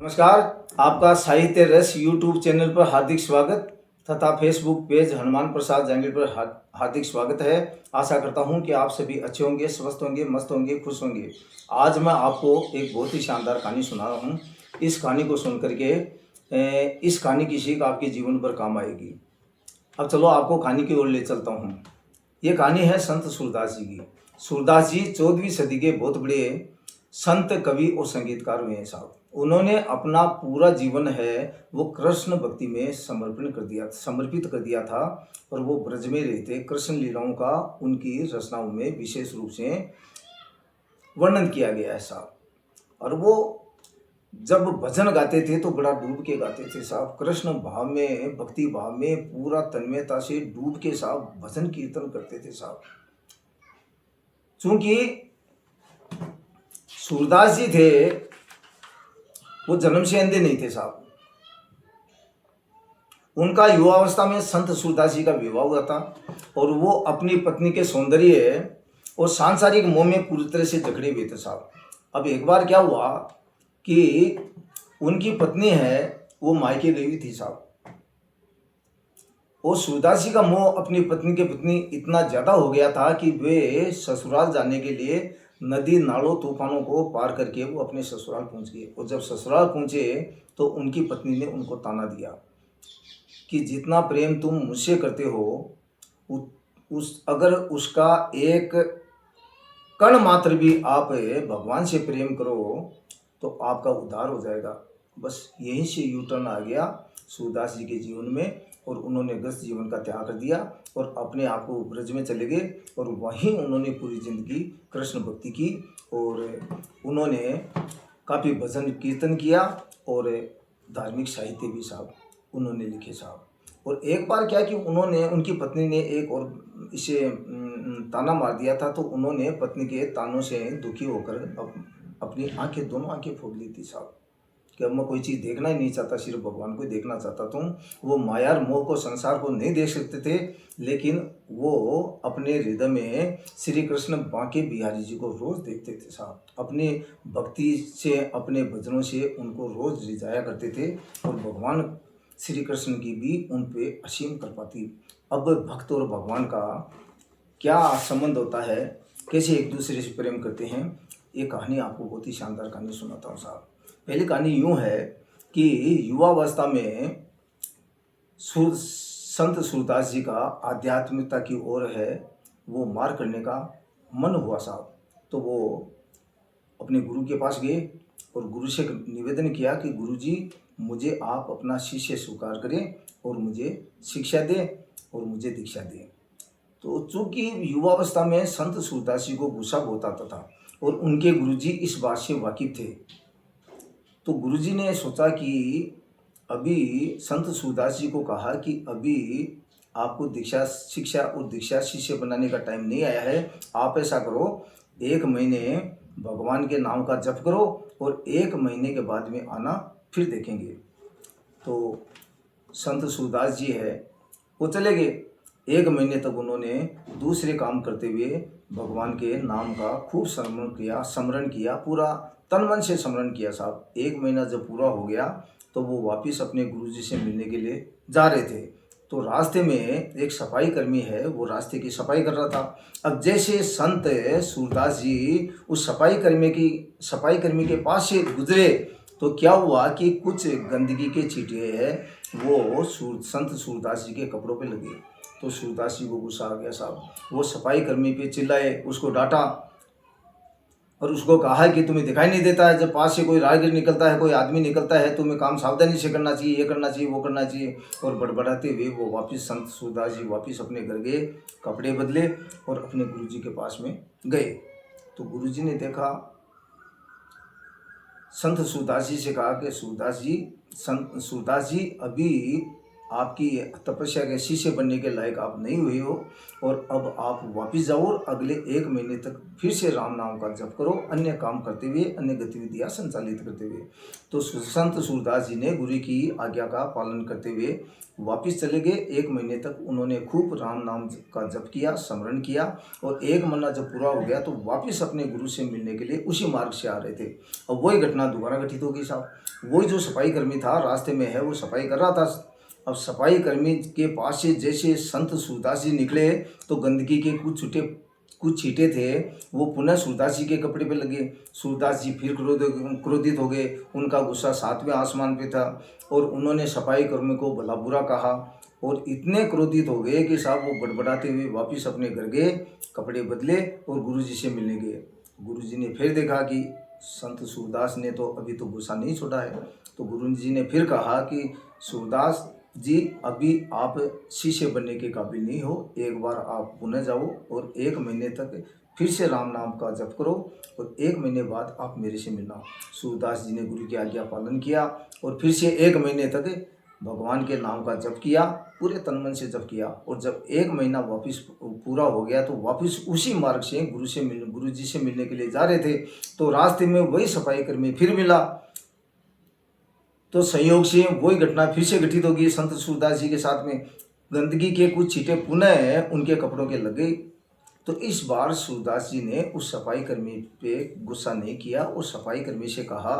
नमस्कार। आपका साहित्य रस यूट्यूब चैनल पर हार्दिक स्वागत तथा फेसबुक पेज हनुमान प्रसाद जांगीर पर हार्दिक स्वागत है। आशा करता हूं कि आप सभी अच्छे होंगे, स्वस्थ होंगे, मस्त होंगे, खुश होंगे। आज मैं आपको एक बहुत ही शानदार कहानी सुना रहा हूं। इस कहानी को सुन करके इस कहानी की सीख आपके जीवन पर काम आएगी। अब चलो आपको कहानी की ओर ले चलता हूँ। ये कहानी है संत सूरदास जी की। सूरदास जी 14वीं सदी के बहुत बड़े संत, कवि और संगीतकार हुए हैं साहब। उन्होंने अपना पूरा जीवन है वो कृष्ण भक्ति में समर्पित कर दिया था। और वो ब्रज में रहते कृष्ण लीलाओं का उनकी रचनाओं में विशेष रूप से वर्णन किया गया है साहब। और वो जब भजन गाते थे तो बड़ा डूब के गाते थे साहब। कृष्ण भाव में, भक्ति भाव में पूरा तन्मयता से डूब के साहब भजन कीर्तन करते थे साहब। चूंकि सूरदास जी थे वो जन्म से अंधे नहीं थे साहब। उनका युवावस्था में संत सूरदास जी का विवाह हुआ था और वो अपनी पत्नी के सौंदर्य और सांसारिक मोह में पूरी तरह से जकड़े हुए थे साहब। अब एक बार क्या हुआ कि उनकी पत्नी है वो मायके गई हुई थी साहब। और सूरदास जी का मोह अपनी पत्नी के प्रति इतना ज़्यादा हो गया था कि वे ससुराल जाने के लिए नदी नालों तूफानों को पार करके वो अपने ससुराल पहुंच गए। और जब ससुराल पहुंचे तो उनकी पत्नी ने उनको ताना दिया कि जितना प्रेम तुम मुझसे करते हो अगर उसका एक कण मात्र भी आप भगवान से प्रेम करो तो आपका उद्धार हो जाएगा। बस यहीं से यू टर्न आ गया सूरदास जी के जीवन में और उन्होंने गृहस्थ जीवन का त्याग कर दिया और अपने आप को ब्रज में चले गए। और वहीं उन्होंने पूरी जिंदगी कृष्ण भक्ति की और उन्होंने काफ़ी भजन कीर्तन किया और धार्मिक साहित्य भी साहब उन्होंने लिखे साहब। और एक बार क्या कि उनकी पत्नी ने एक और इसे ताना मार दिया था तो उन्होंने पत्नी के तानों से दुखी होकर अपनी दोनों आंखें फोड़ ली थी साहब कि अब मैं कोई चीज़ देखना ही नहीं चाहता, सिर्फ भगवान को देखना चाहता था। वो माया और मोह को, संसार को नहीं देख सकते थे, लेकिन वो अपने हृदय में श्री कृष्ण बांके बिहारी जी को रोज़ देखते थे साहब। अपनी भक्ति से, अपने भजनों से उनको रोज़ रिझाया करते थे और भगवान श्री कृष्ण की भी उन पे असीम कृपा थी। अब भक्त और भगवान का क्या संबंध होता है, कैसे एक दूसरे से प्रेम करते हैं, ये कहानी आपको बहुत ही शानदार कहानी सुनाता हूँ साहब। पहली कहानी यूँ है कि युवावस्था में संत सूरदास जी का आध्यात्मिकता की ओर है वो मार करने का मन हुआ साहब। तो वो अपने गुरु के पास गए और गुरु से निवेदन किया कि गुरु जी मुझे आप अपना शिष्य स्वीकार करें और मुझे शिक्षा दें और मुझे दीक्षा दें। तो चूंकि युवावस्था में संत सूरदास जी को गुस्सा बहुत आता था और उनके गुरुजी इस बात से वाकिफ थे। तो गुरुजी ने सोचा कि अभी संत सूरदास जी को कहा कि अभी आपको दीक्षा शिक्षा और दीक्षा शिष्य बनाने का टाइम नहीं आया है। आप ऐसा करो, 1 महीने भगवान के नाम का जप करो और 1 महीने के बाद में आना, फिर देखेंगे। तो संत सूरदास जी है वो चले गए। 1 महीने तक उन्होंने दूसरे काम करते हुए भगवान के नाम का खूब स्मरण किया, पूरा तन मन से स्मरण किया साहब। 1 महीना जब पूरा हो गया तो वो वापस अपने गुरुजी से मिलने के लिए जा रहे थे। तो रास्ते में एक सफाई कर्मी है वो रास्ते की सफाई कर रहा था। अब जैसे संत सूरदास जी उस सफाई कर्मी के पास से गुजरे तो क्या हुआ कि कुछ गंदगी के छींटे हैं वो संत सूरदास जी के कपड़ों पे लगे। तो सूरदास जी को गुस्सा आ गया साहब। वो सफाई कर्मी पे चिल्लाए, उसको डांटा और उसको कहा कि तुम्हें दिखाई नहीं देता है, जब पास से कोई राहगीर निकलता है, कोई आदमी निकलता है, तुम्हें काम सावधानी से करना चाहिए, ये करना चाहिए, वो करना चाहिए। और बड़बड़ाते हुए वो वापस संत सूरदास जी वापस अपने घर गए, कपड़े बदले और अपने गुरुजी के पास में गए। तो गुरुजी ने देखा, संत सूरदास जी से कहा कि सूरदास जी अभी आपकी तपस्या के शिष्य बनने के लायक आप नहीं हुए हो, और अब आप वापस जाओ और अगले 1 महीने तक फिर से राम नाम का जप करो, अन्य काम करते हुए, अन्य गतिविधियां संचालित करते हुए। तो संत सूरदास जी ने गुरु की आज्ञा का पालन करते हुए वापस चले गए। 1 महीने तक उन्होंने खूब राम नाम का जप किया, स्मरण किया, और 1 महीना जब पूरा हो गया तो वापस अपने गुरु से मिलने के लिए उसी मार्ग से आ रहे थे। अब वही घटना दोबारा घटित हो गई साहब। वही जो सफाई कर्मी था रास्ते में है, वो सफाई कर रहा था। अब सफाई कर्मी के पास से जैसे संत सूरदास जी निकले तो गंदगी के कुछ छींटे थे वो पुनः सूरदास जी के कपड़े पे लगे। सूरदास जी फिर क्रोधित हो गए। उनका गुस्सा 7वें आसमान पे था और उन्होंने सफाई कर्मी को भला बुरा कहा और इतने क्रोधित हो गए कि साहब वो बड़बड़ाते हुए वापस अपने घर गए, कपड़े बदले और गुरुजी से मिलने गए। गुरुजी ने फिर देखा कि संत सूरदास ने तो अभी तो गुस्सा नहीं छोड़ा है, तो गुरुजी ने फिर कहा कि सूरदास जी, अभी आप शिष्य बनने के काबिल नहीं हो, एक बार आप पुनः जाओ और 1 महीने तक फिर से राम नाम का जप करो और 1 महीने बाद आप मेरे से मिलना। सूरदास जी ने गुरु की आज्ञा पालन किया और फिर से 1 महीने तक भगवान के नाम का जप किया, पूरे तन मन से जप किया। और जब 1 महीना वापस पूरा हो गया तो वापस उसी मार्ग से गुरु जी से मिलने के लिए जा रहे थे, तो रास्ते में वही सफाई कर्मी फिर मिला। तो संयोग से वही घटना फिर से घटित होगी संत सूरदास जी के साथ में। गंदगी के कुछ छींटे पुनः उनके कपड़ों के लग गई। तो इस बार सूरदास जी ने उस सफाई कर्मी पे गुस्सा नहीं किया और सफाई कर्मी से कहा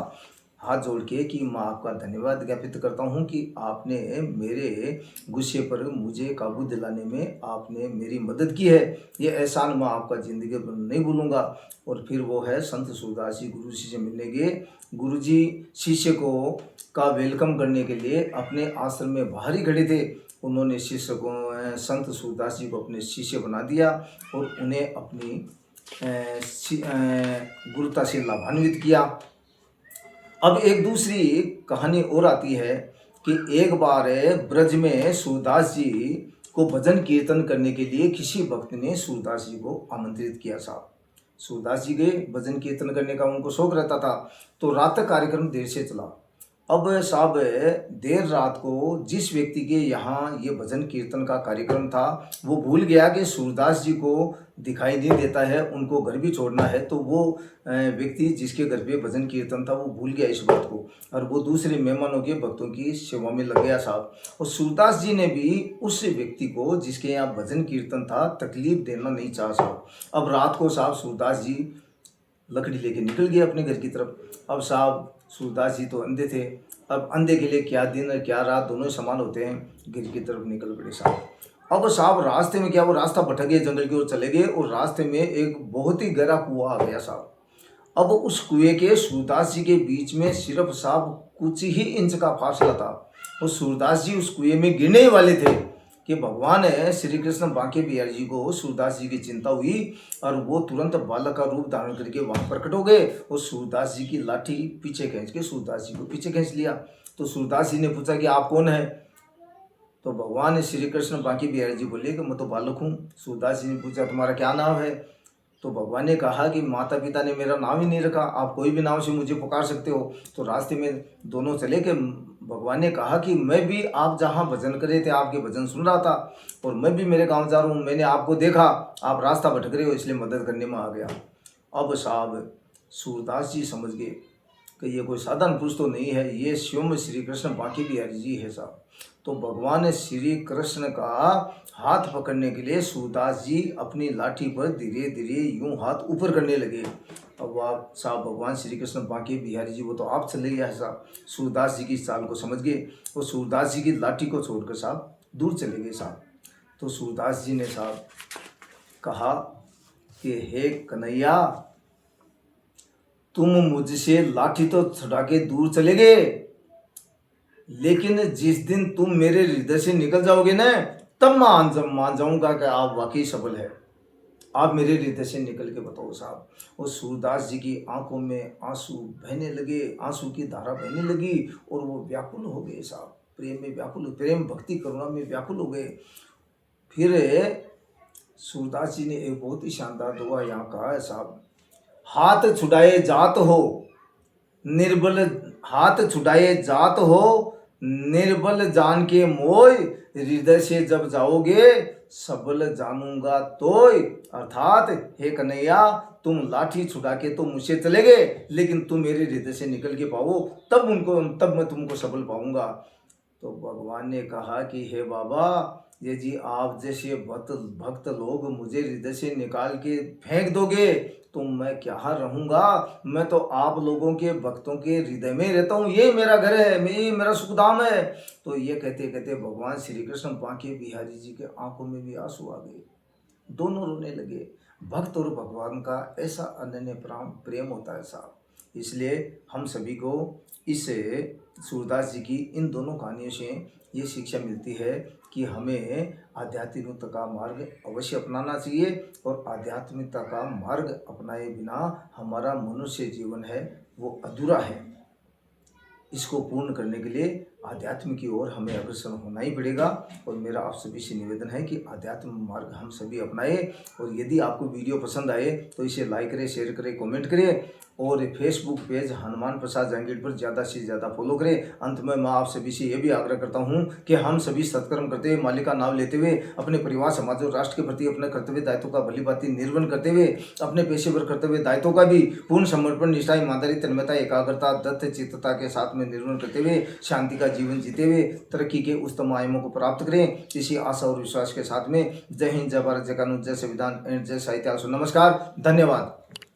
हाथ जोड़ के कि मैं आपका धन्यवाद ज्ञापित करता हूँ कि आपने मेरे गुस्से पर मुझे काबू दिलाने में आपने मेरी मदद की है। ये एहसान मैं आपका ज़िंदगी भर नहीं भूलूंगा। और फिर वो है संत सूरदास जी गुरु जी से मिलने गए। गुरु जी शिष्य का वेलकम करने के लिए अपने आश्रम में बाहर ही खड़े थे। उन्होंने शिष्य को संत सूरदास जी को अपने शिष्य बना दिया और उन्हें अपनी गुरुता से लाभान्वित किया। अब एक दूसरी कहानी और आती है कि एक बार ब्रज में सूरदास जी को भजन कीर्तन करने के लिए किसी भक्त ने सूरदास जी को आमंत्रित किया साहब। सूरदास जी गए, भजन कीर्तन करने का उनको शौक रहता था, तो रात तक कार्यक्रम देर से चला। अब साहब देर रात को जिस व्यक्ति के यहाँ ये भजन कीर्तन का कार्यक्रम था वो भूल गया कि सूरदास जी को दिखाई नहीं देता है, उनको घर भी छोड़ना है, तो वो व्यक्ति जिसके घर पे भजन कीर्तन था वो भूल गया इस बात को और वो दूसरे मेहमानों के भक्तों की सेवा में लग गया साहब। और सूरदास जी ने भी उस व्यक्ति को जिसके यहाँ भजन कीर्तन था तकलीफ देना नहीं चाहा साहब। अब रात को साहब सूरदास जी लकड़ी लेके निकल गए अपने घर की तरफ। अब साहब सूरदास जी तो अंधे थे, अब अंधे के लिए क्या दिन और क्या रात दोनों समान होते हैं, घर की तरफ निकल पड़े साहब। अब साहब रास्ते में क्या वो रास्ता भटक गए, जंगल की ओर चले गए और रास्ते में एक बहुत ही गहरा कुआं आ गया साहब। अब उस कुएं के सूरदास जी के बीच में सिर्फ साहब कुछ ही इंच का फासला था और सूरदास जी उस कुएं में गिरने वाले थे कि भगवान श्री कृष्ण बांके बिहारी जी को सूरदास जी की चिंता हुई और वो तुरंत बालक का रूप धारण करके वहां प्रकट हो गए और सूरदास जी की लाठी पीछे खींच के सूरदास जी को पीछे खींच लिया। तो सूरदास जी ने पूछा कि आप कौन है? तो भगवान श्री कृष्ण बांके बिहारी जी बोले कि मैं तो बालक हूँ। सूरदास जी ने पूछा तुम्हारा क्या नाम है? तो भगवान ने कहा कि माता पिता ने मेरा नाम ही नहीं रखा, आप कोई भी नाम से मुझे पुकार सकते हो। तो रास्ते में दोनों चले कि भगवान ने कहा कि मैं भी आप जहाँ भजन कर रहे थे आपके भजन सुन रहा था और मैं भी मेरे गांव जा रहा हूँ, मैंने आपको देखा आप रास्ता भटक रहे हो इसलिए मदद करने में आ गया। अब साहब सूरदास जी समझ गए कि ये कोई साधारण पुरुष तो नहीं है, ये स्वयं श्री कृष्ण बांके बिहारी जी है साहब। तो भगवान श्री कृष्ण का हाथ पकड़ने के लिए सूरदास जी अपनी लाठी पर धीरे धीरे यूं हाथ ऊपर करने लगे। अब आप साहब भगवान श्री कृष्ण बांके बिहारी जी वो तो आप चले गया साहब, सूरदास जी की चाल को समझ गए और सूरदास जी की लाठी को छोड़कर साहब दूर चले गए साहब। तो सूरदास जी ने साहब कहा कि हे कन्हैया, तुम मुझसे लाठी तो छुड़ा के दूर चले गए, लेकिन जिस दिन तुम मेरे हृदय से निकल जाओगे ना तब मैं मान जाऊंगा कि आप वाकई सफल है। आप मेरे हृदय से निकल के बताओ साहब। और सूरदास जी की आंखों में आंसू बहने लगे, आंसू की धारा बहने लगी और वो व्याकुल हो गए साहब, प्रेम में व्याकुल, प्रेम भक्ति करुणा में व्याकुल हो गए। फिर सूरदास जी ने एक बहुत ही शानदार दुआ यहाँ कहा है साहब, हाथ छुड़ाए जात हो निर्बल, हाथ छुड़ाए जात हो निर्बल जान के मोय, हृदय से जब जाओगे सबल जानूंगा तोय। अर्थात हे कन्हैया, तुम लाठी छुड़ा के तो मुझसे चले गए, लेकिन तुम मेरे हृदय से निकल के पाओ, तब मैं तुमको सबल पाऊंगा। तो भगवान ने कहा कि हे बाबा, ये जी आप जैसे भक्त लोग मुझे हृदय से निकाल के फेंक दोगे तो मैं क्या रहूँगा। मैं तो आप लोगों के भक्तों के हृदय में रहता हूँ, ये मेरा घर है, ये मेरा सुखधाम है। तो ये कहते कहते भगवान श्री कृष्ण बांके बिहारी जी के आंखों में भी आंसू आ गए, दोनों रोने लगे। भक्त और भगवान का ऐसा अनन्य प्रेम होता है साहब। इसलिए हम सभी को इस सूरदास जी की इन दोनों कहानियों से ये शिक्षा मिलती है कि हमें आध्यात्मिकता का मार्ग अवश्य अपनाना चाहिए, और आध्यात्मिकता का मार्ग अपनाए बिना हमारा मनुष्य जीवन है वो अधूरा है। इसको पूर्ण करने के लिए आध्यात्म की ओर हमें अग्रसर होना ही पड़ेगा। और मेरा आप सभी से निवेदन है कि आध्यात्म मार्ग हम सभी अपनाएं। और यदि आपको वीडियो पसंद आए तो इसे लाइक करें, शेयर करें, कमेंट करें, और फेसबुक पेज हनुमान प्रसाद जहांगीर पर ज़्यादा से ज़्यादा फॉलो करें। अंत में मैं आप सभी से यह भी आग्रह करता हूँ कि हम सभी सत्कर्म करते हुए, मालिक का नाम लेते हुए, अपने परिवार, समाज और राष्ट्र के प्रति अपने कर्तव्य दायित्व का भलीभांति निर्वहन करते हुए, अपने पेशेवर कर्तव्य दायित्वों का भी पूर्ण समर्पण, निष्ठा, ईमानदारी, तन्मयता, एकाग्रता, दत्त चित्तता के साथ में निर्वहन करते हुए शांति का जीवन जीते हुए तरक्की के उच्चतम आयामों को प्राप्त करें, इसी आशा और विश्वास के साथ में जय हिंद, जय भारत, जय कानून, जय संविधान एंड जय साहित्य। नमस्कार, धन्यवाद।